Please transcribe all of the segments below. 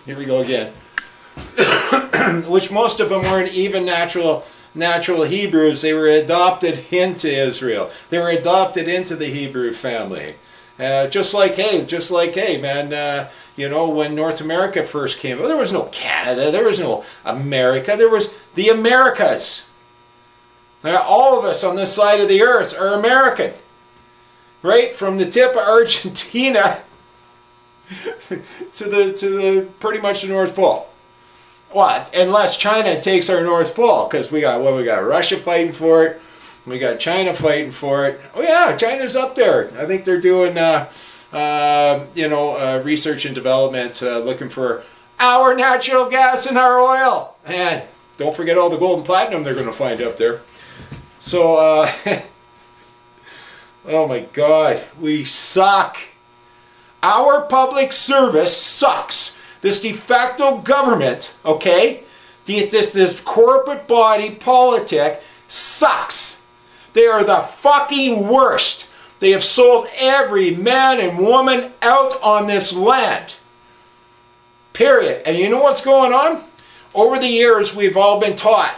here we go again, which most of them weren't even natural Hebrews. They were adopted into Israel. They were adopted into the Hebrew family. Just like, hey, man, you know, when North America first came, there was no Canada, there was no America, there was the Americas. All of us on this side of the earth are American. Right? From the tip of Argentina to the pretty much the North Pole. What? Unless China takes our North Pole, because we got Russia fighting for it, we got China fighting for it. Oh yeah, China's up there. I think they're doing research and development, looking for our natural gas and our oil. And don't forget all the gold and platinum they're going to find up there. So, oh my God, we suck. Our public service sucks. This de facto government, okay, this corporate body politic sucks. They are the fucking worst. They have sold every man and woman out on this land. Period. And you know what's going on? Over the years, we've all been taught,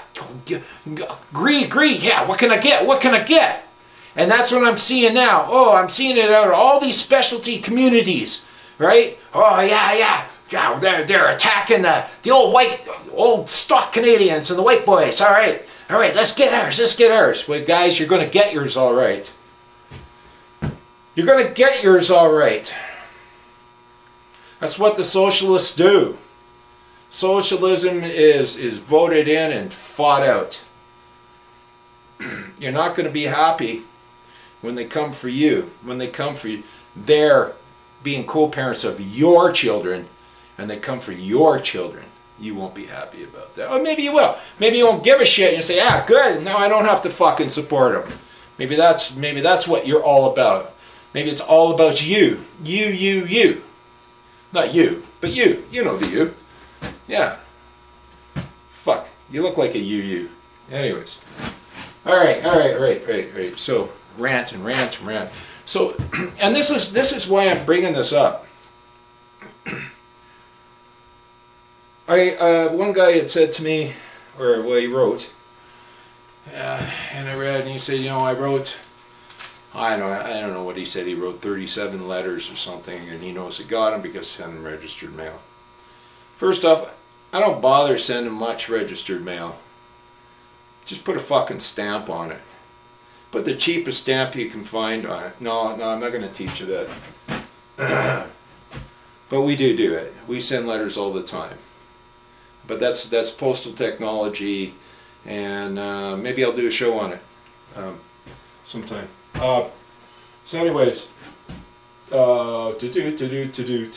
greed, yeah, what can I get? What can I get? And that's what I'm seeing now. Oh, I'm seeing it out of all these specialty communities, right? Oh, yeah, they're attacking the old stock Canadians and the white boys. All right, let's get ours. Well, guys, you're going to get yours all right. You're going to get yours all right. That's what the socialists do. Socialism is voted in and fought out. You're not going to be happy when they come for you. When they come for you, they're being co-parents of your children, and they come for your children. You won't be happy about that. Or maybe you will. Maybe you won't give a shit and you say, ah, good, now I don't have to fucking support them. Maybe that's what you're all about. Maybe it's all about you. You. Not you, but you. You know the you. Yeah. Fuck. You look like a you. Anyways. Alright. So, rant. So, and this is why I'm bringing this up. One guy had said to me, he wrote, and I read, and he said, I wrote, I don't know what he said, he wrote 37 letters or something, and he knows it got him because he sent him registered mail. First off, I don't bother sending much registered mail. Just put a fucking stamp on it. Put the cheapest stamp you can find on it. No, I'm not going to teach you that. But we do it. We send letters all the time. But that's postal technology, and maybe I'll do a show on it sometime. So anyways, to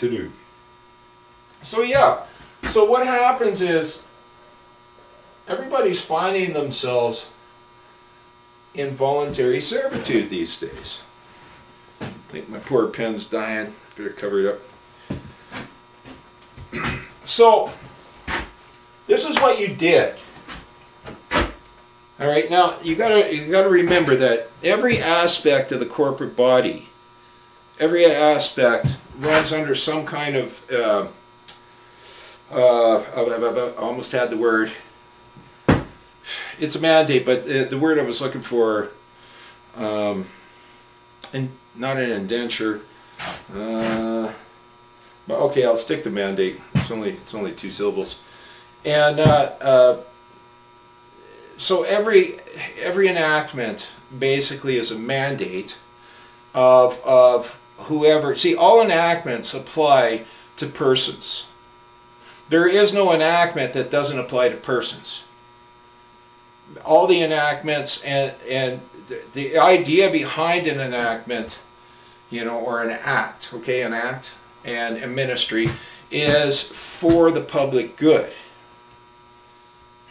do. So yeah, so what happens is everybody's finding themselves in voluntary servitude these days. I think my poor pen's dying. Better cover it up. So this is what you did. All right, now you gotta remember that every aspect of the corporate body, every aspect runs under some kind of I almost had the word. It's a mandate, but the word I was looking for, and not an indenture. But okay, I'll stick to mandate. It's only 2 syllables, and so every enactment basically is a mandate of whoever. See, all enactments apply to persons. There is no enactment that doesn't apply to persons. All the enactments and the idea behind an enactment, or an act, okay, an act and a ministry is for the public good.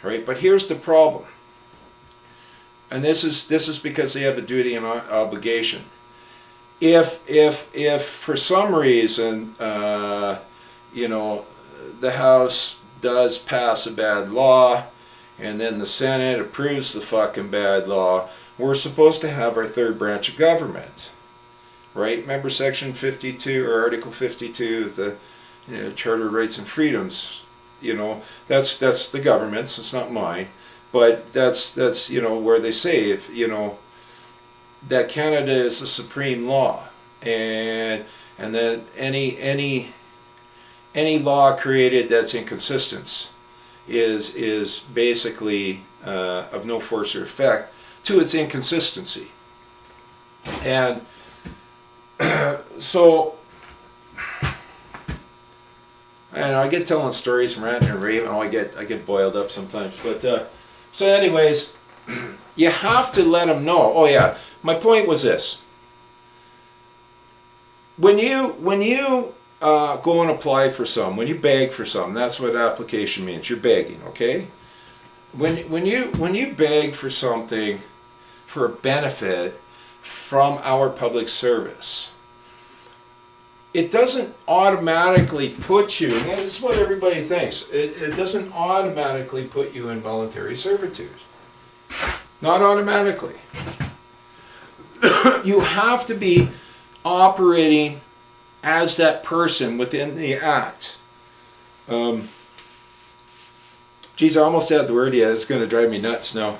All right, but here's the problem. And this is because they have a duty and obligation. If for some reason, the House does pass a bad law, and then the Senate approves the fucking bad law, we're supposed to have our third branch of government, right? Remember Section 52 or Article 52 of the Charter of Rights and Freedoms, that's the government's, it's not mine, but that's where they say, if that Canada is the supreme law, and then any law created that's inconsistent is basically of no force or effect to its inconsistency. And so, and I get telling stories from ranting and raving. I get boiled up sometimes. But so, anyways, you have to let them know. Oh yeah, my point was this: when you go and apply for some, when you beg for some, that's what application means. You're begging, okay? When you beg for something, for a benefit from our public service, it doesn't automatically put you, and it's what everybody thinks, it doesn't automatically put you in voluntary servitude. Not automatically. You have to be operating as that person within the act. Geez, I almost had the word yet. It's going to drive me nuts now.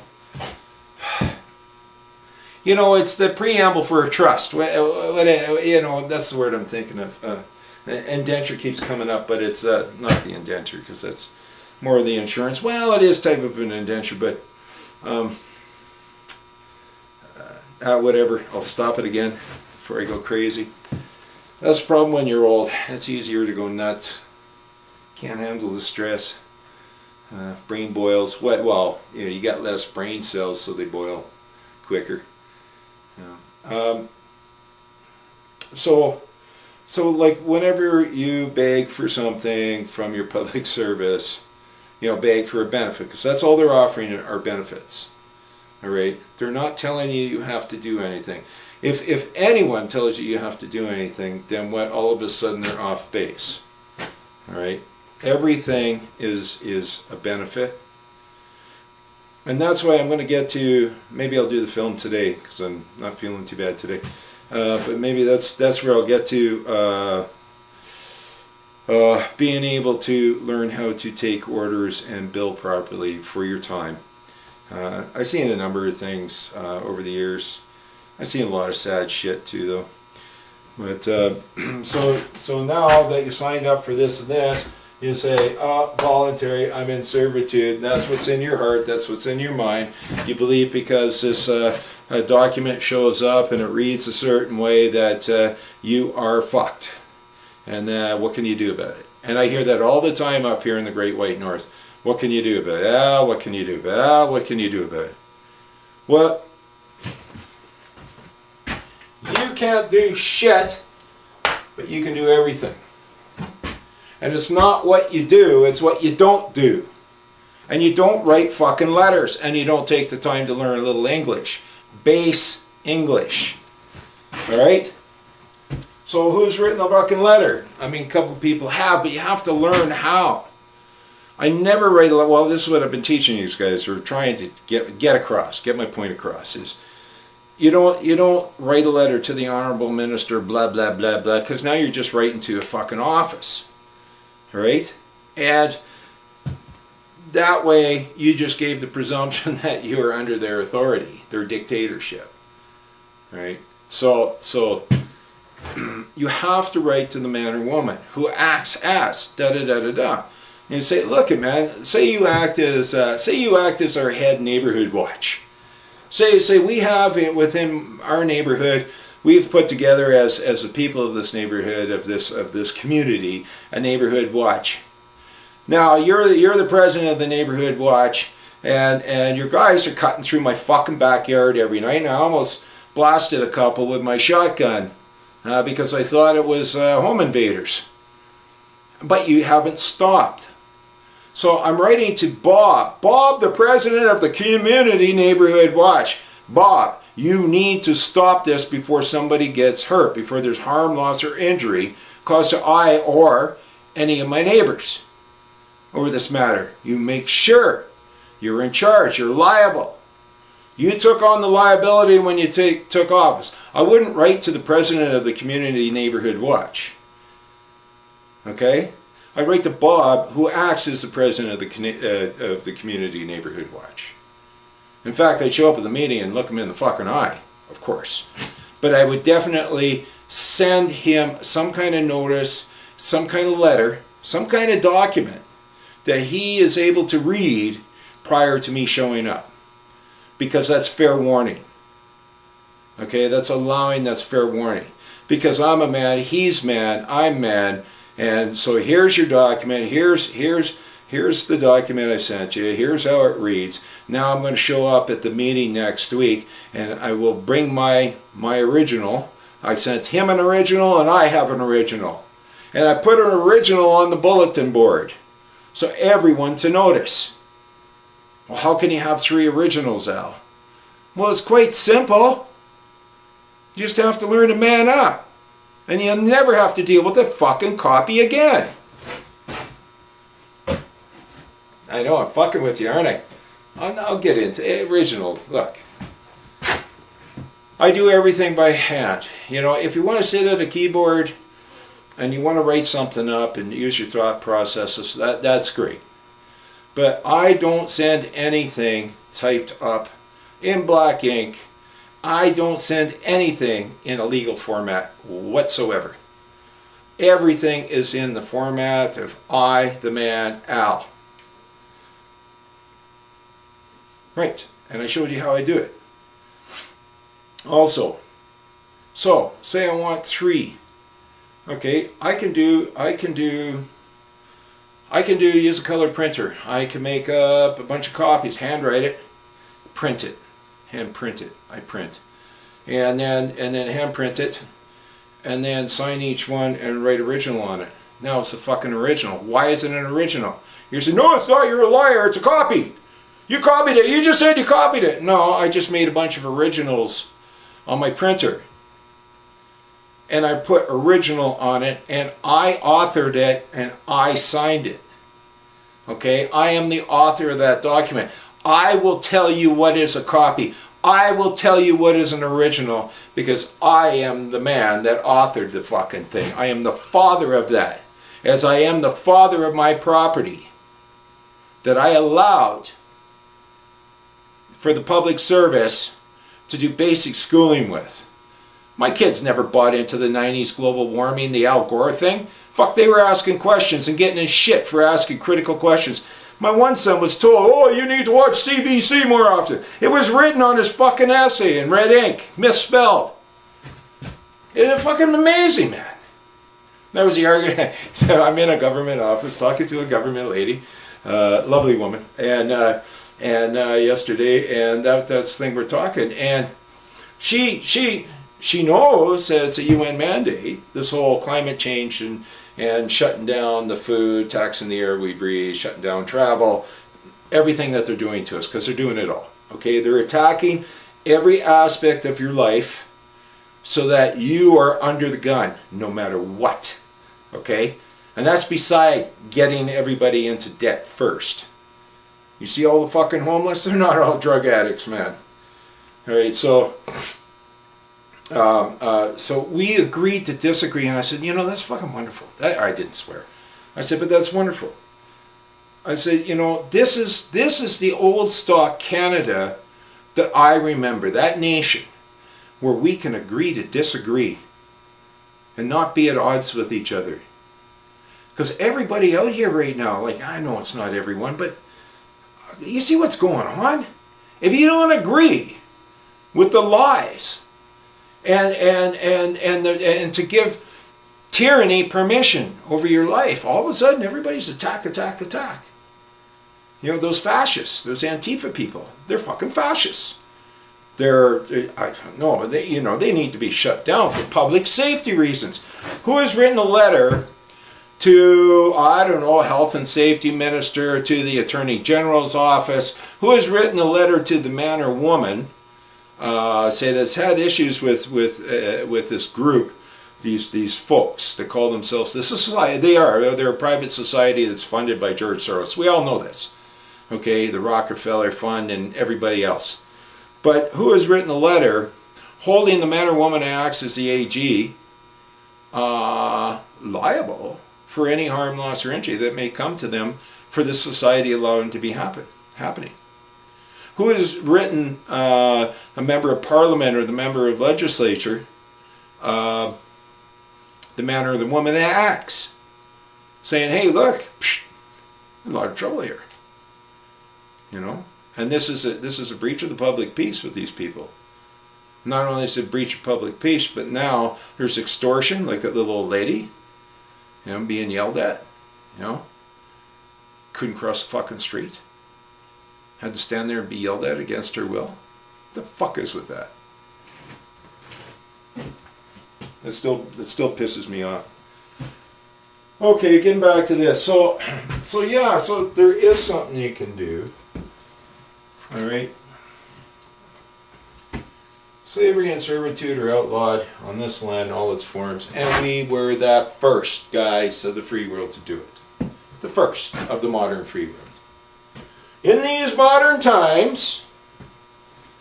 It's the preamble for a trust. That's the word I'm thinking of. Indenture keeps coming up, but it's not the indenture, because that's more of the insurance. Well, it is type of an indenture, but whatever. I'll stop it again before I go crazy. That's the problem when you're old. It's easier to go nuts. Can't handle the stress. Brain boils. You got less brain cells, so they boil quicker. So like whenever you beg for something from your public service, beg for a benefit, because that's all they're offering are benefits. All right, they're not telling you have to do anything. If anyone tells you have to do anything, then all of a sudden they're off base. All right, everything is a benefit. And that's why I'm going to get to, maybe I'll do the film today, because I'm not feeling too bad today. But maybe that's where I'll get to being able to learn how to take orders and bill properly for your time. I've seen a number of things over the years. I've seen a lot of sad shit too, though. But so now that you signed up for this and that, you say, voluntary, I'm in servitude. That's what's in your heart. That's what's in your mind. You believe because this document shows up and it reads a certain way that you are fucked. And what can you do about it? And I hear that all the time up here in the Great White North. What can you do about it? What can you do about it? What can you do about it? Well, you can't do shit, but you can do everything. And it's not what you do, it's what you don't do. And you don't write fucking letters, and you don't take the time to learn a little English. Base English. Alright? So who's written a fucking letter? I mean, a couple of people have, but you have to learn how. I never write a letter. Well, this is what I've been teaching you guys, or trying to get my point across, is you don't write a letter to the Honorable Minister, blah, blah, blah, blah, because now you're just writing to a fucking office. Right? And that way you just gave the presumption that you are under their authority, their dictatorship. Right? So you have to write to the man or woman who acts as da-da-da-da-da. And you say, look, man, say you act as our head neighborhood watch. Say we have within our neighborhood, we've put together as the people of this neighborhood, of this community, a neighborhood watch. Now you're the president of the neighborhood watch, and your guys are cutting through my fucking backyard every night. And I almost blasted a couple with my shotgun because I thought it was home invaders. But you haven't stopped. So I'm writing to Bob, the president of the community neighborhood watch. Bob, you need to stop this before somebody gets hurt, before there's harm, loss, or injury caused to I or any of my neighbors over this matter. You make sure you're in charge, you're liable. You took on the liability when you took office. I wouldn't write to the president of the community neighborhood watch. Okay? I write to Bob, who acts as the president of the Community Neighborhood Watch. In fact, I'd show up at the meeting and look him in the fucking eye, of course. But I would definitely send him some kind of notice, some kind of letter, some kind of document that he is able to read prior to me showing up. Because that's fair warning. Okay, that's fair warning. Because I'm a man, he's man, I'm man, and so here's your document, here's the document I sent you, here's how it reads. Now I'm going to show up at the meeting next week, and I will bring my original. I sent him an original, and I have an original. And I put an original on the bulletin board, so everyone to notice. Well, how can you have 3 originals, Al? Well, it's quite simple. You just have to learn to man up. And you'll never have to deal with a fucking copy again. I know, I'm fucking with you, aren't I? I'll get into it. Original. Look. I do everything by hand. You know, if you want to sit at a keyboard and you want to write something up and use your thought processes, that's great. But I don't send anything typed up in black ink. I don't send anything in a legal format whatsoever. Everything is in the format of I, the man, Al. Right, and I showed you how I do it. Also, so say I want 3. Okay, I can use a color printer. I can make up a bunch of copies, handwrite it, print it, hand print it. I print, and then hand print it, and then sign each one and write original on it. Now it's a fucking original. Why is it an original? You say, no, it's not. You're a liar. It's a copy. You copied it. You just said you copied it. No, I just made a bunch of originals on my printer, and I put original on it, and I authored it, and I signed it. Okay, I am the author of that document. I will tell you what is a copy. I will tell you what is an original, because I am the man that authored the fucking thing. I am the father of that, as I am the father of my property that I allowed for the public service to do basic schooling with. My kids never bought into the 90s global warming, the Al Gore thing. Fuck, they were asking questions and getting in shit for asking critical questions. My one son was told, oh, you need to watch CBC more often. It was written on his fucking essay in red ink, misspelled. It's fucking amazing, man. That was the argument. So I'm in a government office talking to a government lady, lovely woman, and yesterday, and that's the thing we're talking, and she knows that it's a UN mandate, this whole climate change and shutting down the food, taxing the air we breathe, shutting down travel, everything that they're doing to us, because they're doing it all. Okay, they're attacking every aspect of your life so that you are under the gun, no matter what. Okay, and that's beside getting everybody into debt first. You see all the fucking homeless? They're not all drug addicts, man. All right, so we agreed to disagree, and I said, you know, that's fucking wonderful. I didn't swear. I said, but that's wonderful. I said, you know, this is the old stock Canada that I remember, that nation where we can agree to disagree and not be at odds with each other. Because everybody out here right now, like, I know it's not everyone, but you see what's going on? If you don't agree with the lies and to give tyranny permission over your life, all of a sudden everybody's attack. You know, those fascists, those Antifa people, they're fucking fascists. I don't know, they need to be shut down for public safety reasons. Who has written a letter to, I don't know, health and safety minister, to the attorney general's office? Who has written a letter to the man or woman, say, that's had issues with this group, these folks that call themselves, this is society, they're a private society that's funded by George Soros. We all know this. Okay, the Rockefeller Fund and everybody else. But who has written a letter holding the man or woman who acts as the AG liable for any harm, loss, or injury that may come to them for the society allowing to be happening. Who has written a member of parliament or the member of legislature the man or the woman that acts, saying, hey, look, a lot of trouble here, you know? And this is a breach of the public peace with these people. Not only is it a breach of public peace, but now there's extortion, like that little old lady, you know, being yelled at, you know, couldn't cross the fucking street, had to stand there and be yelled at against her will. The fuck is with that? It still pisses me off. Okay, getting back to this. So there is something you can do. All right. Slavery and servitude are outlawed on this land in all its forms, and we were the first guys of the free world to do it. The first of the modern free world. In these modern times,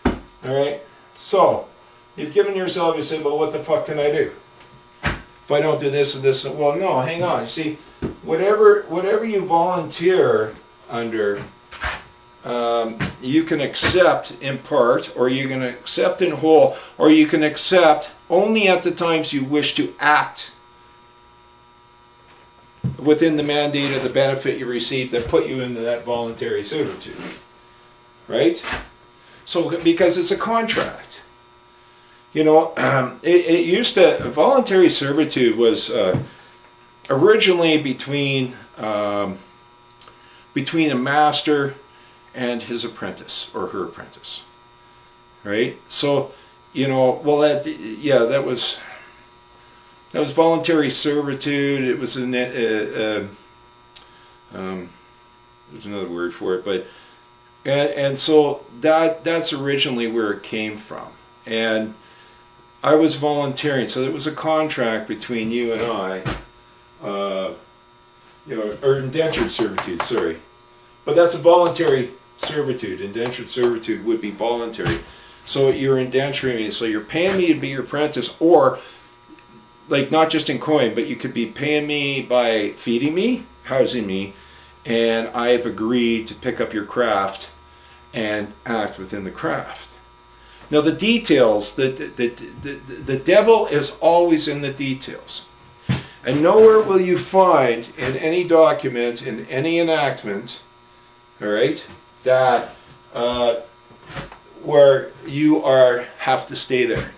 all right, so you've given yourself, you say, well, what the fuck can I do? If I don't do this and this, well, no, hang on. You see, whatever you volunteer under, you can accept in part, or you can accept in whole, or you can accept only at the times you wish to act within the mandate of the benefit you receive that put you into that voluntary servitude. Right? So, because it's a contract. You know, it used to, voluntary servitude was originally between a master and his apprentice or her apprentice, right? So, you know, well, that was voluntary servitude. It was there's another word for it, but and so that's originally where it came from. And I was volunteering, so it was a contract between you and I, you know, or indentured servitude, sorry. But that's a voluntary servitude. Indentured servitude would be voluntary. So you're indenturing me, so you're paying me to be your apprentice, or, like, not just in coin, but you could be paying me by feeding me, housing me, and I have agreed to pick up your craft and act within the craft. Now the details, the devil is always in the details. And nowhere will you find in any document, in any enactment, all right, that where you have to stay there.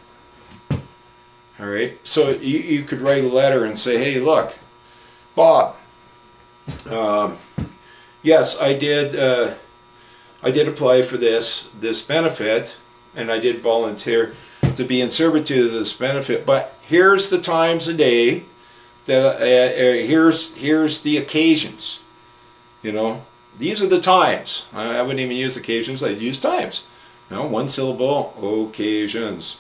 All right, so you could write a letter and say, hey, look, Bob, yes, I did apply for this benefit, and I did volunteer to be in servitude of this benefit, but here's the times a day that here's the occasions. You know, these are the times. I wouldn't even use occasions. I'd use times. You know, one syllable, occasions,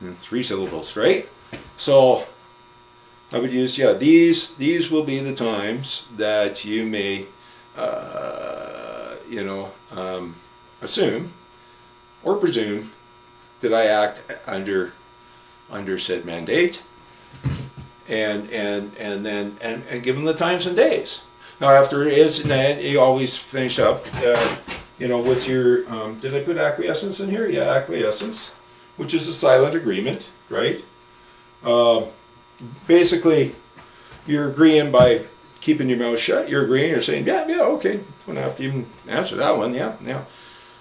and 3 syllables, right? So I would use, yeah, these will be the times that you may, you know, assume or presume that I act under said mandate, and give them the times and days. Now, after it is, and then you always finish up, you know, with your, did I put acquiescence in here? Yeah, acquiescence, which is a silent agreement, right? Basically, you're agreeing by keeping your mouth shut. You're agreeing, you're saying, yeah, okay. Don't have to even answer that one, yeah.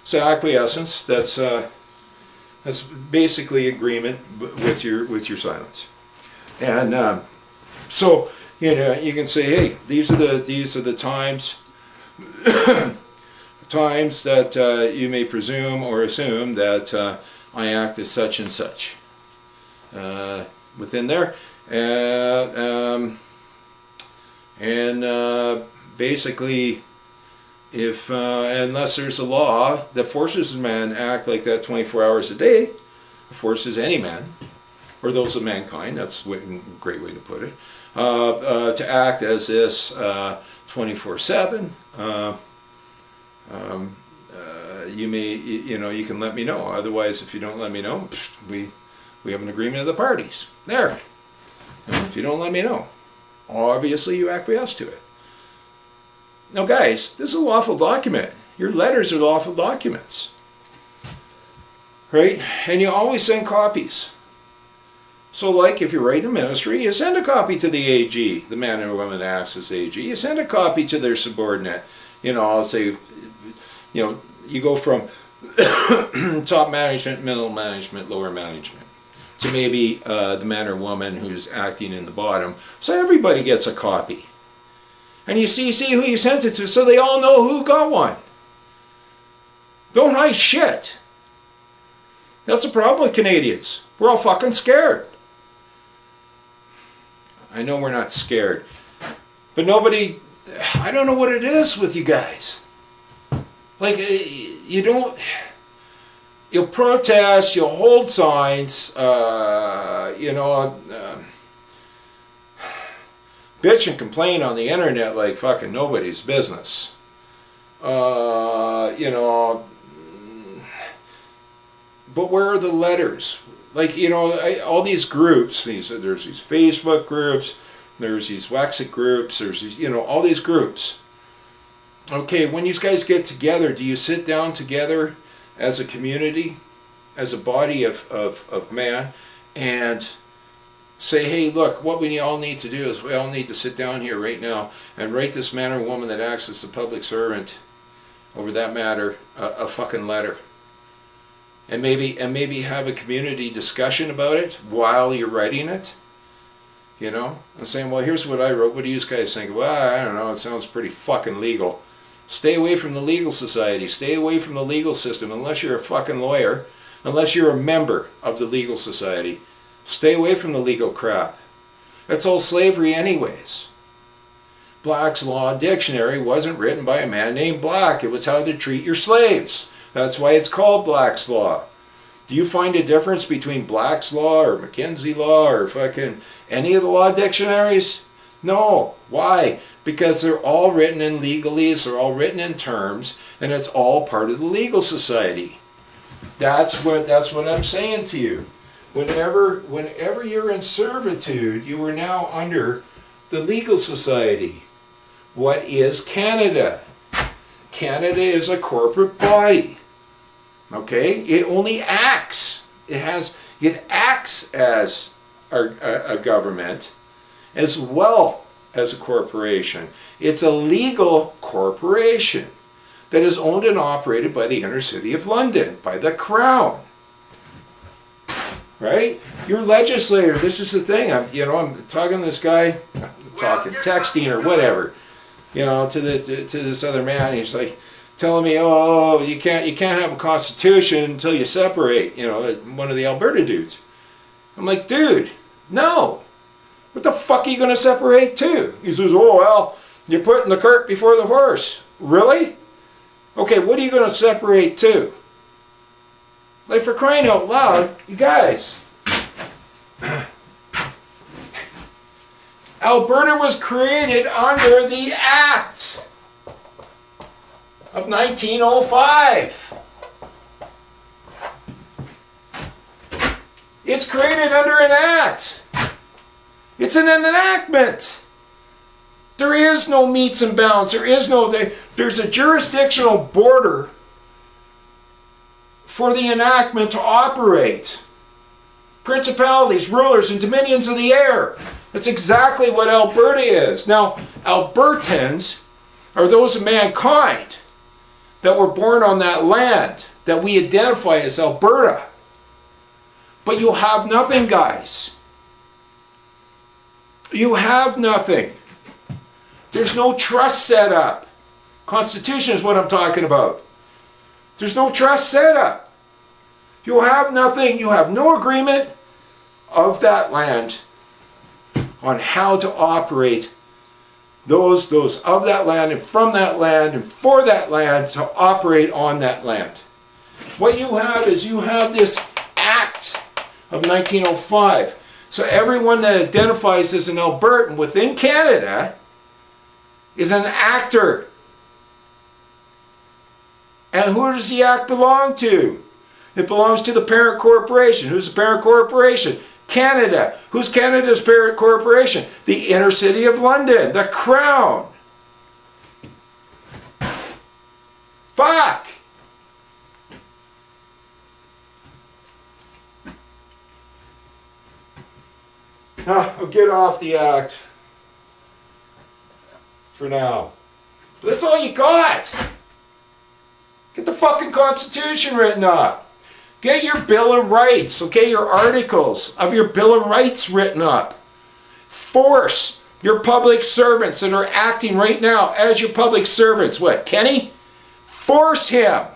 So acquiescence, that's basically agreement with your silence. And so, you know, you can say, hey, these are the times times that you may presume or assume that I act as such and such within there, and basically, if unless there's a law that forces a man to act like that 24 hours a day, forces any man, or those of mankind, that's a great way to put it, to act as this 24/7. You may, you know, you can let me know. Otherwise, if you don't let me know, we have an agreement of the parties. There. If you don't let me know, Obviously, you acquiesce to it. Now, guys, this is a lawful document. Your letters are lawful documents. Right? And you always send copies. So, like, if you're writing a ministry, you send a copy to the AG, the man or woman that acts as AG. You send a copy to their subordinate. You know, I'll say, you know, you go from top management, middle management, lower management, to maybe the man or woman who's acting in the bottom. So everybody gets a copy. And you see who you sent it to, so they all know who got one. Don't hide shit. That's the problem with Canadians. We're all fucking scared. I know we're not scared. But nobody, I don't know what it is with you guys. Like, you don't, you'll protest, you'll hold signs, you know, bitch and complain on the internet like fucking nobody's business. You know, but where are the letters? Like, you know, all these groups, there's these Facebook groups, there's these Wexit groups, there's these, you know, all these groups. Okay, when you guys get together, do you sit down together as a community, as a body of man, and say, hey, look, what we all need to do is we all need to sit down here right now and write this man or woman that acts as the public servant, over that matter, a fucking letter. And maybe have a community discussion about it while you're writing it. You know? I'm saying, well, here's what I wrote. What do you guys think? Well, I don't know. It sounds pretty fucking legal. Stay away from the legal society. Stay away from the legal system unless you're a fucking lawyer. Unless you're a member of the legal society. Stay away from the legal crap. That's all slavery anyways. Black's Law Dictionary wasn't written by a man named Black. It was how to treat your slaves. That's why it's called Black's Law. Do you find a difference between Black's Law or Mackenzie Law or fucking any of the law dictionaries? No. Why? Because they're all written in legalese, they're all written in terms, and it's all part of the legal society. That's what I'm saying to you. Whenever you're in servitude, you are now under the legal society. What is Canada? Canada is a corporate body. Okay? It only acts. It acts as a government as well as a corporation. It's a legal corporation that is owned and operated by the inner city of London, by the Crown. Right? Your legislator, this is the thing. I'm talking to this guy, texting or whatever, you know, to this other man. He's like telling me, oh, you can't have a constitution until you separate, you know, one of the Alberta dudes. I'm like, dude, no. What the fuck are you going to separate to? He says, oh, well, you're putting the cart before the horse. Really? Okay, what are you going to separate to? Like, for crying out loud, you guys. Alberta was created under the Act of 1905. It's created under an act. It's an enactment. There is no metes and bounds. There's a jurisdictional border for the enactment to operate. Principalities, rulers, and dominions of the air. That's exactly what Alberta is. Now, Albertans are those of mankind that were born on that land that we identify as Alberta. But you have nothing, guys. You have nothing. There's no trust set up. Constitution is what I'm talking about. There's no trust set up. You have nothing. You have no agreement of that land on how to operate those of that land and from that land and for that land to operate on that land. What you have is you have this Act of 1905. So everyone that identifies as an Albertan within Canada is an actor. And who does the Act belong to? It belongs to the parent corporation. Who's the parent corporation? Canada. Who's Canada's parent corporation? The Inner City of London, the Crown. Fuck! I'll get off the act for now. But that's all you got. Get the fucking Constitution written up. Get your Bill of Rights, okay, your articles of your Bill of Rights written up. Force your public servants that are acting right now as your public servants. What, Kenny? Force him.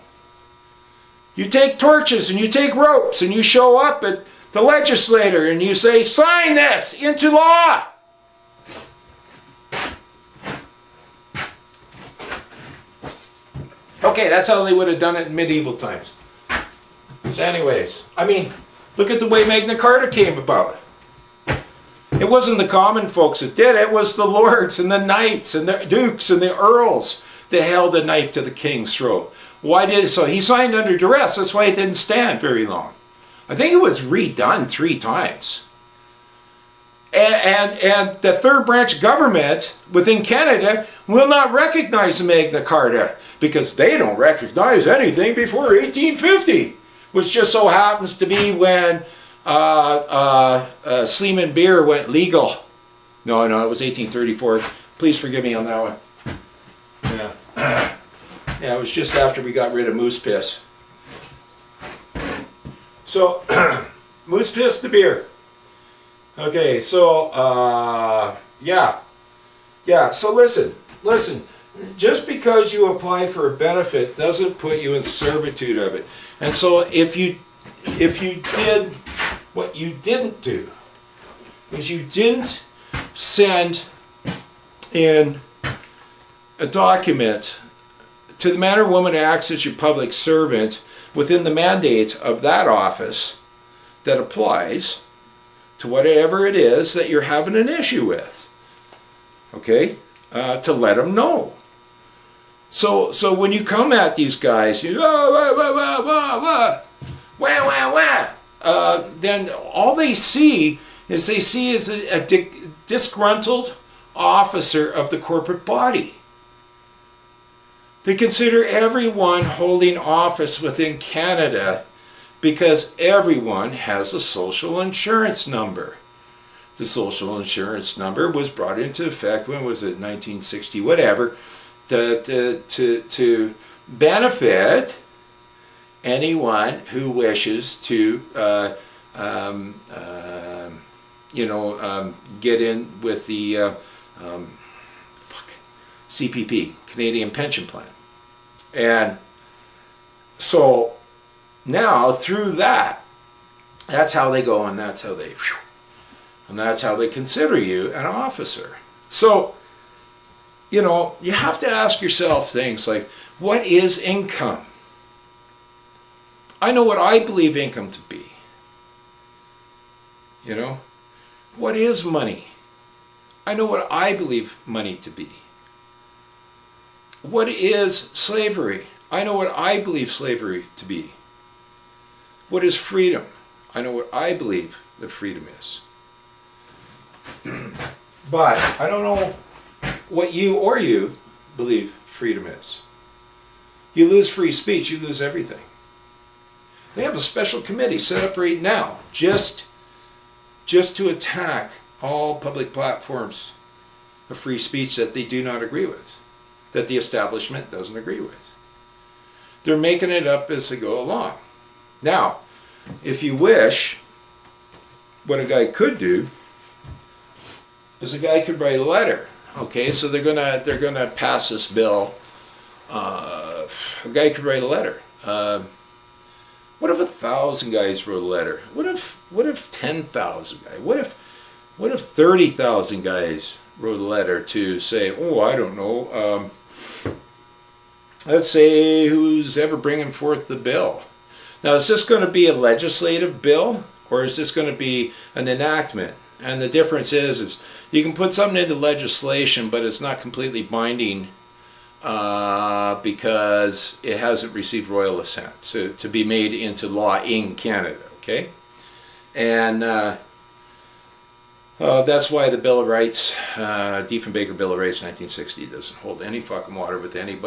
You take torches and you take ropes and you show up at the legislator and you say, sign this into law. Okay, that's how they would have done it in medieval times. So anyways, I mean, look at the way Magna Carta came about. It wasn't the common folks that did it. It was the lords and the knights and the dukes and the earls that held a knife to the king's throat. Why did it? So he signed under duress. That's why it didn't stand very long. I think it was redone 3 times. And the third branch government within Canada will not recognize the Magna Carta because they don't recognize anything before 1850, which just so happens to be when Sleeman beer went legal. No, it was 1834. Please forgive me on that one. Yeah. Yeah, it was just after we got rid of moose piss. So, moose piss to beer. Okay, so, yeah. Yeah, so listen. Just because you apply for a benefit doesn't put you in servitude of it. And so if you did what you didn't do, is you didn't send in a document to the man or woman who acts as your public servant within the mandate of that office that applies to whatever it is that you're having an issue with, okay, to let them know. So when you come at these guys, you then all they see is a disgruntled officer of the corporate body. They consider everyone holding office within Canada because everyone has a social insurance number. The social insurance number was brought into effect, when was it, 1960, whatever, to benefit anyone who wishes to get in with the CPP, Canadian Pension Plan. And so now through that's how they go, and that's how they consider you an officer. So, you have to ask yourself things like, what is income? I know what I believe income to be. What is money? I know what I believe money to be. What is slavery? I know what I believe slavery to be. What is freedom? I know what I believe that freedom is. But I don't know what you believe freedom is. You lose free speech, you lose everything. They have a special committee set up right now just to attack all public platforms of free speech that they do not agree with, that the establishment doesn't agree with. They're making it up as they go along. Now, if you wish, what a guy could do is a guy could write a letter. Okay, so they're gonna pass this bill. A guy could write a letter. What if 1,000 guys wrote a letter? What if 10,000 guys? What if 30,000 guys wrote a letter to say, I don't know. Let's say who's ever bringing forth the bill. Now, is this going to be a legislative bill, or is this going to be an enactment? And the difference is you can put something into legislation, but it's not completely binding because it hasn't received royal assent to be made into law in Canada, okay? And That's why the Bill of Rights, Diefenbaker Bill of Rights 1960 doesn't hold any fucking water with anybody.